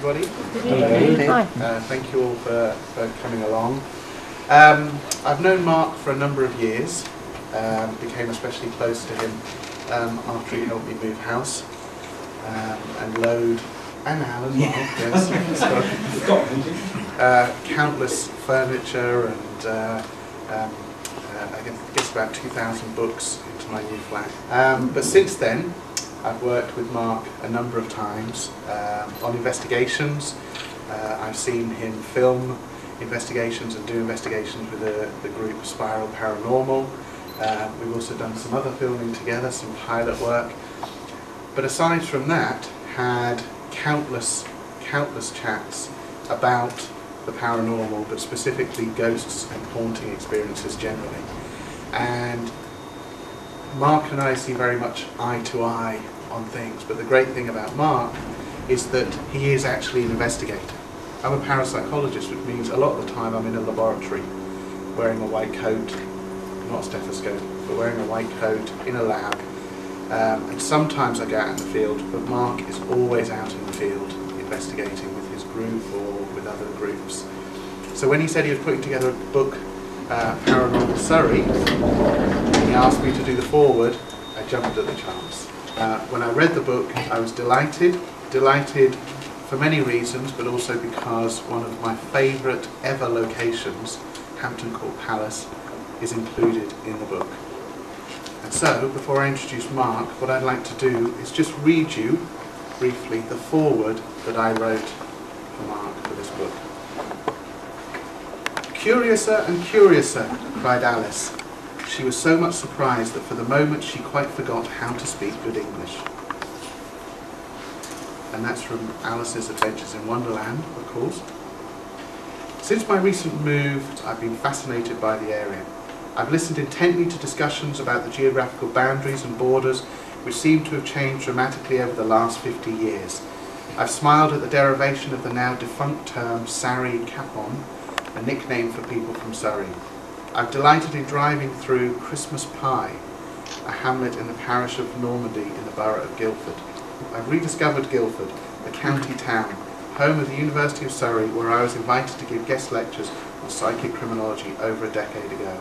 everybody. Hello. Thank you all for coming along. I've known Mark for a number of years. Became especially close to him after he helped me move house and load, and Al as well, yes. Countless furniture and I guess about 2,000 books into my new flat. But since then, I've worked with Mark a number of times on investigations. I've seen him film investigations and do investigations with the group Spiral Paranormal. We've also done some other filming together, some pilot work. But aside from that, had countless chats about the paranormal, but specifically ghosts and haunting experiences generally. And Mark and I see very much eye to eye on things, but the great thing about Mark is that he is actually an investigator. I'm a parapsychologist, which means a lot of the time I'm in a laboratory, wearing a white coat, not a stethoscope, but wearing a white coat in a lab. And sometimes I go out in the field, but Mark is always out in the field investigating with his group or with other groups. So when he said he was putting together a book, Paranormal Surrey, and he asked me to do the foreword, I jumped at the chance. When I read the book, I was delighted for many reasons, but also because one of my favourite ever locations, Hampton Court Palace, is included in the book. And so, before I introduce Mark, what I'd like to do is just read you, briefly, the foreword that I wrote for Mark for this book. "Curiouser and curiouser," cried Alice. She was so much surprised that for the moment she quite forgot how to speak good English. And that's from Alice's Adventures in Wonderland, of course. "Since my recent move, I've been fascinated by the area. I've listened intently to discussions about the geographical boundaries and borders which seem to have changed dramatically over the last 50 years. I've smiled at the derivation of the now defunct term Sarry Capon, a nickname for people from Surrey. I've delighted in driving through Christmas Pye, a hamlet in the parish of Normandy in the borough of Guildford. I've rediscovered Guildford, a county town, home of the University of Surrey, where I was invited to give guest lectures on psychic criminology over a decade ago.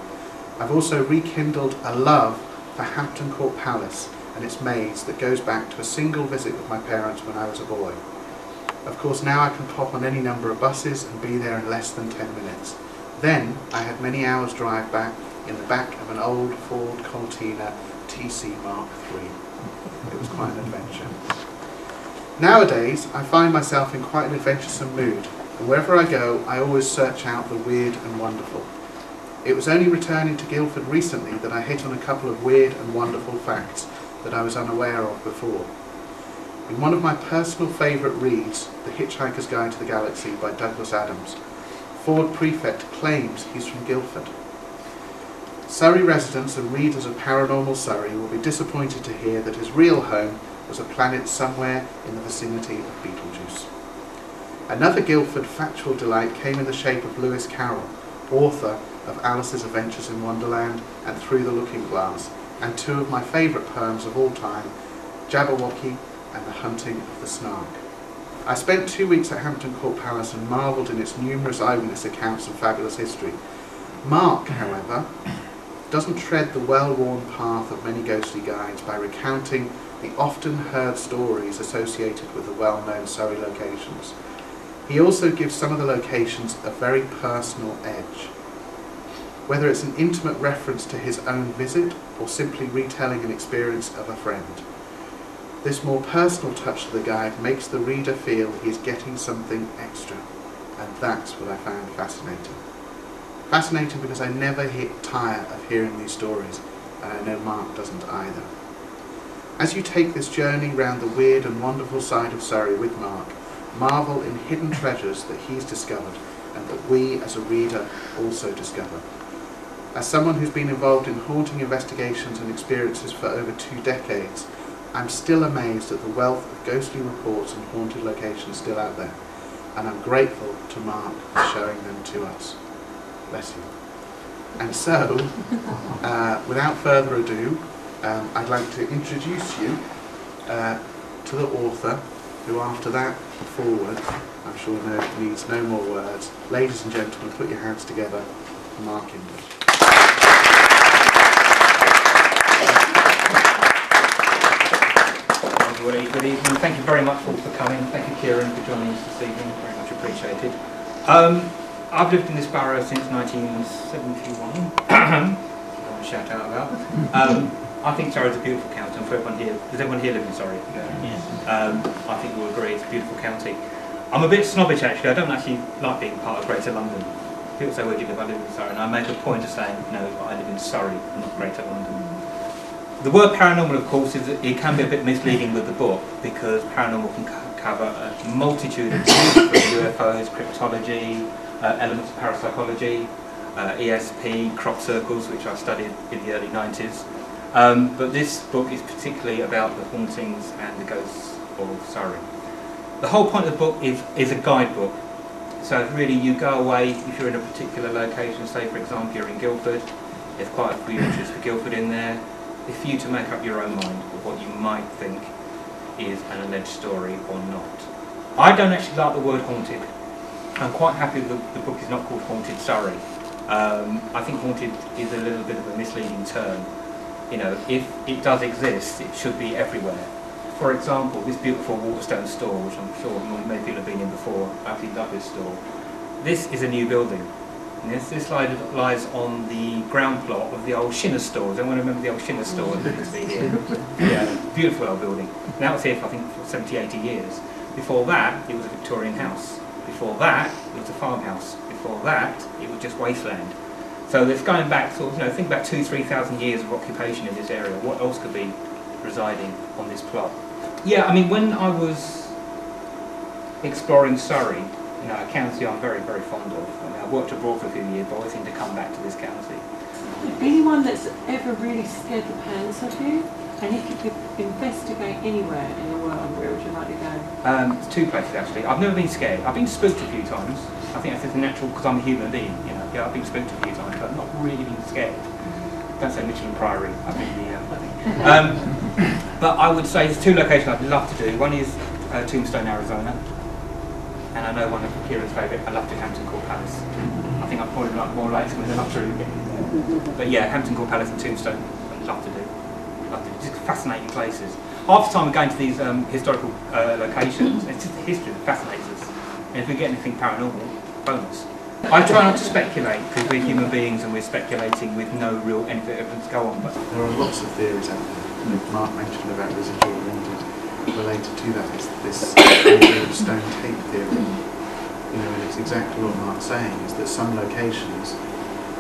I've also rekindled a love for Hampton Court Palace and its maze that goes back to a single visit with my parents when I was a boy. Of course, now I can pop on any number of buses and be there in less than 10 minutes. Then I had many hours drive back in the back of an old Ford Cortina TC Mark III. It was quite an adventure. Nowadays, I find myself in quite an adventuresome mood, and wherever I go, I always search out the weird and wonderful. It was only returning to Guildford recently that I hit on a couple of weird and wonderful facts that I was unaware of before. In one of my personal favourite reads, The Hitchhiker's Guide to the Galaxy by Douglas Adams, Ford Prefect claims he's from Guildford. Surrey residents and readers of Paranormal Surrey will be disappointed to hear that his real home was a planet somewhere in the vicinity of Betelgeuse. Another Guildford factual delight came in the shape of Lewis Carroll, author of Alice's Adventures in Wonderland and Through the Looking Glass, and two of my favourite poems of all time, Jabberwocky and The Hunting of the Snark. I spent 2 weeks at Hampton Court Palace and marvelled in its numerous eyewitness accounts and fabulous history. Mark, however, doesn't tread the well-worn path of many ghostly guides by recounting the often heard stories associated with the well-known Surrey locations. He also gives some of the locations a very personal edge. Whether it's an intimate reference to his own visit or simply retelling an experience of a friend. This more personal touch to the guide makes the reader feel he's getting something extra, and that's what I found fascinating. Fascinating because I never tire of hearing these stories, and I know Mark doesn't either. As you take this journey round the weird and wonderful side of Surrey with Mark, marvel in hidden treasures that he's discovered and that we as a reader also discover. As someone who's been involved in haunting investigations and experiences for over 2 decades, I'm still amazed at the wealth of ghostly reports and haunted locations still out there, and I'm grateful to Mark for showing them to us. Bless you. And so, without further ado, I'd like to introduce you to the author, who after that forward, I'm sure needs no more words. Ladies and gentlemen, put your hands together for Marq English. Good evening. Thank you very much all for coming. Thank you, Ciaran, for joining us this evening. Very much appreciated. I've lived in this borough since 1971. I want to shout out about. I think Surrey's a beautiful county. And for everyone here, does everyone here live in Surrey? Yeah. I think we'll agree it's a beautiful county. I'm a bit snobbish actually. I don't actually like being part of Greater London. People say, where do you live? I live in Surrey. And I make a point of saying, no, I live in Surrey, not Greater London. The word paranormal, of course, it can be a bit misleading with the book because paranormal can cover a multitude of things, UFOs, cryptology, elements of parapsychology, ESP, crop circles, which I studied in the early 90s. But this book is particularly about the hauntings and the ghosts of Surrey. The whole point of the book is a guidebook. So if really you go away, if you're in a particular location, say for example you're in Guildford, there's quite a few entries for Guildford in there. It's for you to make up your own mind of what you might think is an alleged story or not. I don't actually like the word haunted. I'm quite happy that the book is not called Haunted Surrey. I think haunted is a little bit of a misleading term. You know, if it does exist, it should be everywhere. For example, this beautiful Waterstones store, which I'm sure many people have been in before, I absolutely love this store. This is a new building. This lies on the ground plot of the old Shinner store. Anyone remember the old Shinner store that used to be here? Yeah, beautiful old building. Now it's here for I think for 70, 80 years. Before that, it was a Victorian house. Before that, it was a farmhouse. Before that, it was just wasteland. So it's going back sort of, you know, think about 2,000 to 3,000 years of occupation in this area. What else could be residing on this plot? Yeah, I mean, when I was exploring Surrey, you know, a county I'm very, very fond of. I mean, I've worked abroad for a few years, but I always seem to come back to this county. Anyone that's ever really scared the pants of you? And if you could investigate anywhere in the world, where would you like to go? There's two places actually. I've never been scared. I've been spooked a few times. I think that's just natural because I'm a human being, you know. Yeah, I've been spooked a few times, but I've not really been scared. Don't say Michelin Priory. I've been but I would say there's two locations I'd love to do. One is Tombstone, Arizona. And I know one of Ciaran's favourite, I love to Hampton Court Palace. I think I'm probably more likely to enough to get in there. But yeah, Hampton Court Palace and Tombstone, I'd love to do. Just fascinating places. Half the time we're going to these historical locations, it's just the history that fascinates us. And if we get anything paranormal, bonus. I try not to speculate because we're human beings and we're speculating with no real evidence to go on. But there are lots of theories out there. Marq mentioned about residual wounded. Related to that is this stone tape theory. You know, and it's exactly what Marq's saying, is that some locations,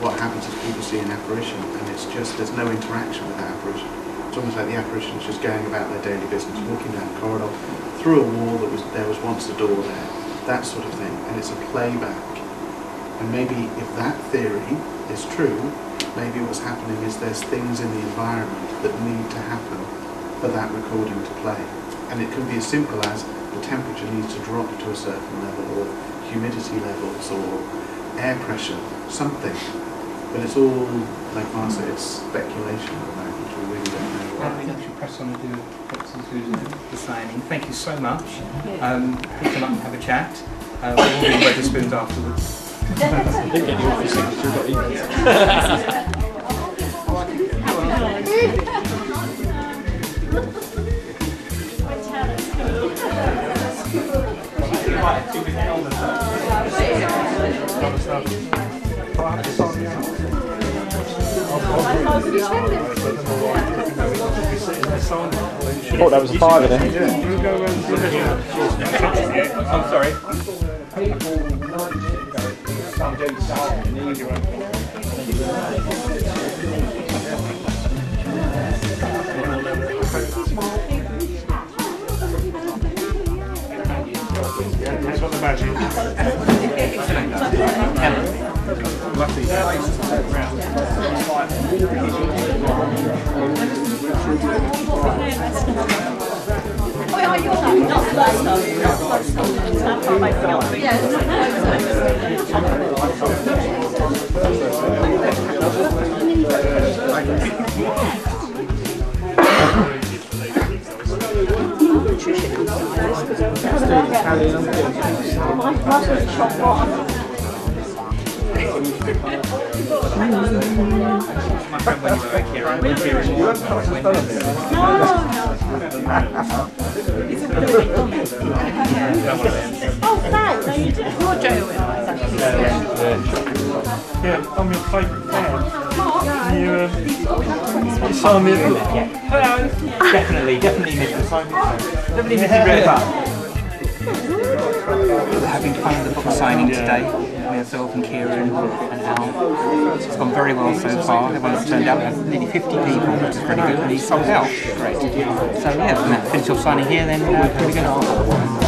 what happens is people see an apparition and it's just, there's no interaction with that apparition. It's almost like the apparition is just going about their daily business, walking down the corridor, through a wall there was once a door there, that sort of thing, and it's a playback. And maybe if that theory is true, maybe what's happening is there's things in the environment that need to happen for that recording to play. And it can be as simple as the temperature needs to drop to a certain level, or humidity levels, or air pressure, something. But it's all, like Marq said, it's speculation at the moment, which we really don't know. I think we should press on and do the signing. Thank you so much. Please come up and have a chat. We'll all be Wetherspoons afterwards. Oh, that was a fiver then. I'm sorry. That's what the badge is. nutrition inside. My brother's shop bottom. My friend when you were here, I went here. No. Oh, thanks. No, you didn't. You're Joe. Yeah, I'm your favourite fan. You saw me. Hello. Definitely missed the signing. Definitely missed the red button. We're having fun at the book signing today. Myself and Ciaran and Al. It's gone very well so far. Everyone's turned up. There's nearly 50 people, which is pretty good, and he's sold out. Great. So yeah, when that finish off signing here, then we're going to